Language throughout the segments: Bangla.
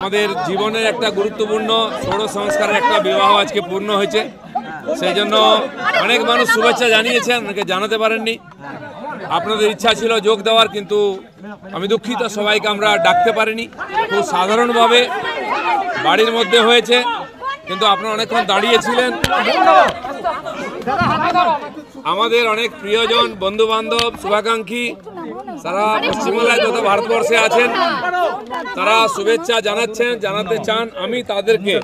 আমাদের জীবনের একটা গুরুত্বপূর্ণ ষোড় সংস্কারের একটা বিবাহ আজকে পূর্ণ হয়েছে। সেই জন্য অনেক মানুষ শুভেচ্ছা জানিয়েছেন, অনেকে জানাতে পারেননি। আপনাদের ইচ্ছা ছিল যোগ দেওয়ার, কিন্তু আমি দুঃখিত, সবাইকে আমরা ডাকতে পারিনি। খুব সাধারণভাবে বাড়ির মধ্যে হয়েছে, কিন্তু আপনারা অনেকক্ষণ দাঁড়িয়েছিলেন। আমাদের অনেক প্রিয়জন, বন্ধু বান্ধব, শুভাকাঙ্ক্ষী সারা পশ্চিমবাংলায় যত ভারতবর্ষে আছেন, তারা শুভেচ্ছা জানাচ্ছেন, জানাতে চান। আমি তাদেরকে,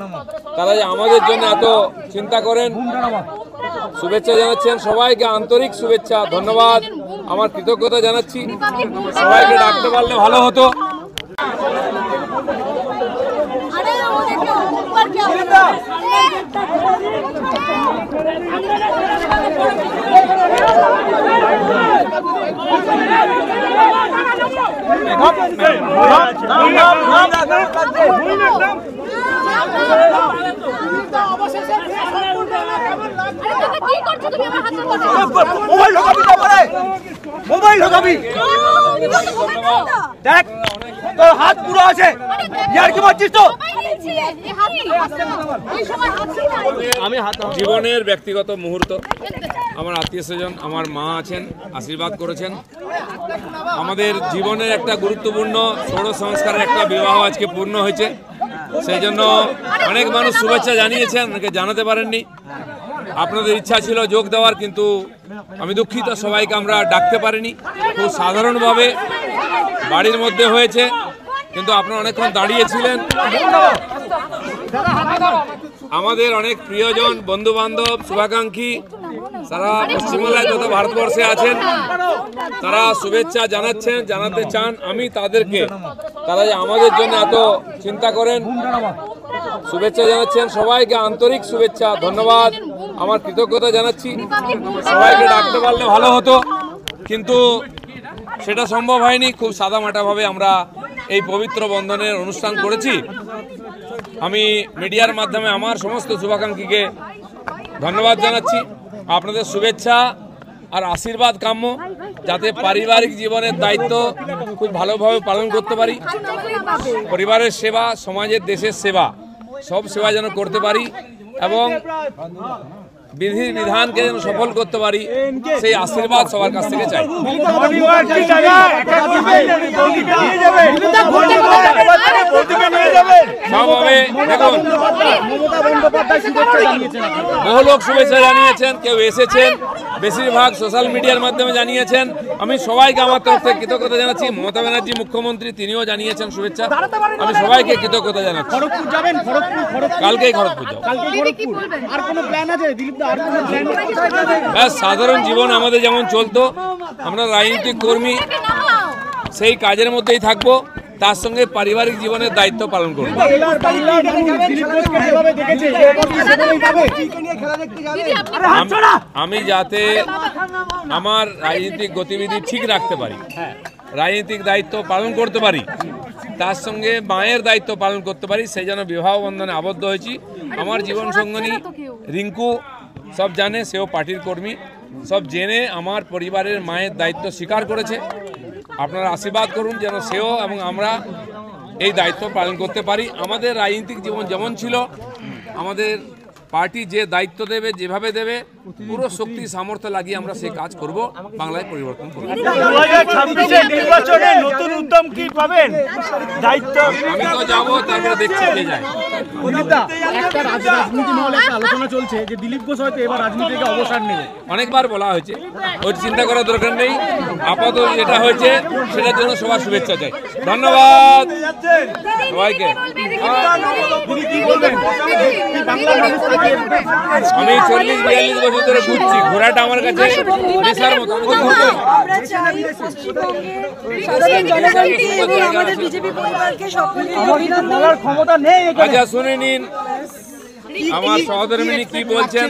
তারা যে আমাদের জন্য এত চিন্তা করেন, শুভেচ্ছা জানাচ্ছেন। সবাইকে আন্তরিক শুভেচ্ছা, ধন্যবাদ, আমার কৃতজ্ঞতা জানাচ্ছি। সবাইকে ডাকতে পারলে ভালো হতো। মোবাইল ঢোকাবি, দেখ তোর হাত পুরো আছে, ইয়ার কি মারছিস তো? জীবনের ব্যক্তিগত মুহূর্ত, আমার আত্মীয় স্বজন, আমার মা আছেন, আশীর্বাদ করেছেন। আমাদের জীবনের একটা গুরুত্বপূর্ণ ষোড় সংস্কারের একটা বিবাহ আজকে পূর্ণ হয়েছে। সেই জন্য অনেক মানুষ শুভেচ্ছা জানিয়েছেন, অনেকে জানাতে পারেননি। আপনাদের ইচ্ছা ছিল যোগ দেওয়ার, কিন্তু আমি দুঃখিত, সবাইকে আমরা ডাকতে পারিনি। খুব সাধারণভাবে বাড়ির মধ্যে হয়েছে, কিন্তু আপনারা অনেকক্ষণ দাঁড়িয়েছিলেন। আমাদের অনেক প্রিয়জন, বন্ধু বান্ধব, শুভাকাঙ্ক্ষী সারা পশ্চিমবাংলায় যত ভারতবর্ষে আছেন, তারা শুভেচ্ছা জানাচ্ছেন, জানাতে চান। আমি তাদেরকে, তারা যে আমাদের জন্য এত চিন্তা করেন, শুভেচ্ছা জানাচ্ছেন। সবাইকে আন্তরিক শুভেচ্ছা, ধন্যবাদ, আমার কৃতজ্ঞতা জানাচ্ছি। সবাইকে ডাকতে পারলে ভালো হতো, কিন্তু সেটা সম্ভব হয়নি। খুব সাদামাটাভাবে আমরা এই পবিত্র বন্ধনের অনুষ্ঠান করেছি। আমি মিডিয়ার মাধ্যমে আমার সমস্ত শুভাকাঙ্ক্ষীকে ধন্যবাদ জানাচ্ছি। আপনাদের শুভেচ্ছা আর আশীর্বাদ কাম্য, যাতে পারিবারিক জীবনের দায়িত্ব খুব ভালোভাবে পালন করতে পারি। পরিবারের সেবা, সমাজের, দেশের সেবা, সব সেবা যেন করতে পারি এবং বিধি বিধানকে যেন সফল করতে পারি, সেই আশীর্বাদ সবার কাছ থেকে চাই। দেখুন, বহু লোক শুভেচ্ছা জানিয়েছেন, কেউ এসেছেন, বেশিরভাগ সোশ্যাল মিডিয়ার মাধ্যমে জানিয়েছেন। আমি সবাইকে আমার তরফ থেকে কৃতজ্ঞতা জানাচ্ছি। মমতা ব্যানার্জি মুখ্যমন্ত্রী, তিনিও জানিয়েছেন শুভেচ্ছা। আমি সবাইকে কৃতজ্ঞতা জানাচ্ছি। কালকেই খড়গপুর যাবো। সাধারণ জীবন আমাদের যেমন চলতো, আমরা রাজনৈতিক কর্মী, সেই কাজের মধ্যেই থাকবো, তার সঙ্গে পারিবারিক জীবনের দায়িত্ব পালন করব। আমি যাতে আমার রাজনৈতিক গতিবিধি ঠিক রাখতে পারি, রাজনৈতিক দায়িত্ব পালন করতে পারি, তার সঙ্গে মায়ের দায়িত্ব পালন করতে পারি, সেই জন্য বিবাহ বন্ধনে আবদ্ধ হয়েছি। আমার জীবন সঙ্গিনী রিঙ্কু সব জানে, সেও পার্টির কর্মী, সব জেনে আমার পরিবারের মায়ের দায়িত্ব স্বীকার করেছে। আপনারা আশীর্বাদ করুন যেন সেও এবং আমরা এই দায়িত্ব পালন করতে পারি। আমাদের রাজনৈতিক জীবন যেমন ছিল, আমাদের পার্টি যে দায়িত্ব দেবে, যেভাবে দেবে, পুরো শক্তি সামর্থ্য লাগিয়ে আমরা সেই কাজ করব, বাংলায় পরিবর্তন করব। আমি তো যাবো, তারপরে দেখছি কে যায়। অনেকবার বলা হয়েছে, ওই চিন্তা করার দরকার নেই। আপাতত যেটা হয়েছে সেটার জন্য সবার শুভেচ্ছা চাই। ধন্যবাদ সবাইকে। আমি 40-42 বছর ধরে ঘুরছি, ঘোরাটা আমার কাছে নেশার মতো। আচ্ছা, শুনে নিন আমার সহধর্মিনী কি বলছেন,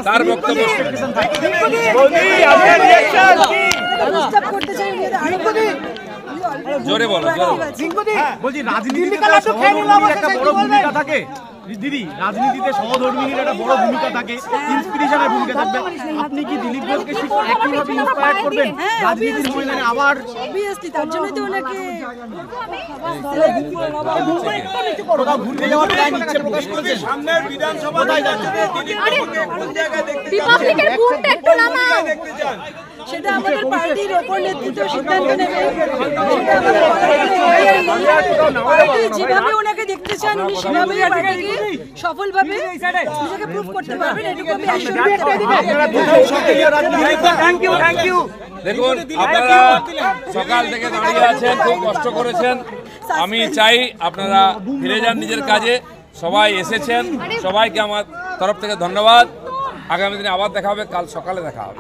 তার বক্তব্য। জোরে বলো, জোরে বলো। বলছি রাজনীতিতে সহধর্মিনীর একটা বড় ভূমিকা থাকে দিদি, রাজনীতিতে সহধর্মিনীর একটা বড় ভূমিকা থাকে, ইন্সপিরেশনের ভূমিকা থাকবে। আপনি কি দিলীপ ঘোষকে একইভাবে ইন্সপায়ার করবেন রাজনীতির ময়দানে আবার? অবভিয়াসলি তার জন্যই তো ওনাকে কোথাও ঘুরতে যাওয়ার প্ল্যান ইচ্ছে প্রকাশ করেছেন? সামনের বিধানসভায় রিপাবলিকের বুটটা একটু নামাও। সেটা আমাদের পার্টির ওপর নেতৃত্ব সিদ্ধান্ত নেবে। সেটা আমাদের পার্টি যেভাবে ওনাকে দেখতে চান উনি সেভাবেই পার্টিকে সফলভাবে নিজেকে প্রুভ করতে পারবেন, এটুকু আমি অ্যাসিওর করতে পারি। Thank you, thank you. দেখুন, আপনারা সকাল থেকে দাঁড়িয়ে আছেন, খুব কষ্ট করেছেন। আমি চাই আপনারা ফিরে যান নিজের কাজে। সবাই এসেছেন, সবাইকে আমার তরফ থেকে ধন্যবাদ। আগামী দিনে আবার দেখা হবে, কাল সকালে দেখা হবে।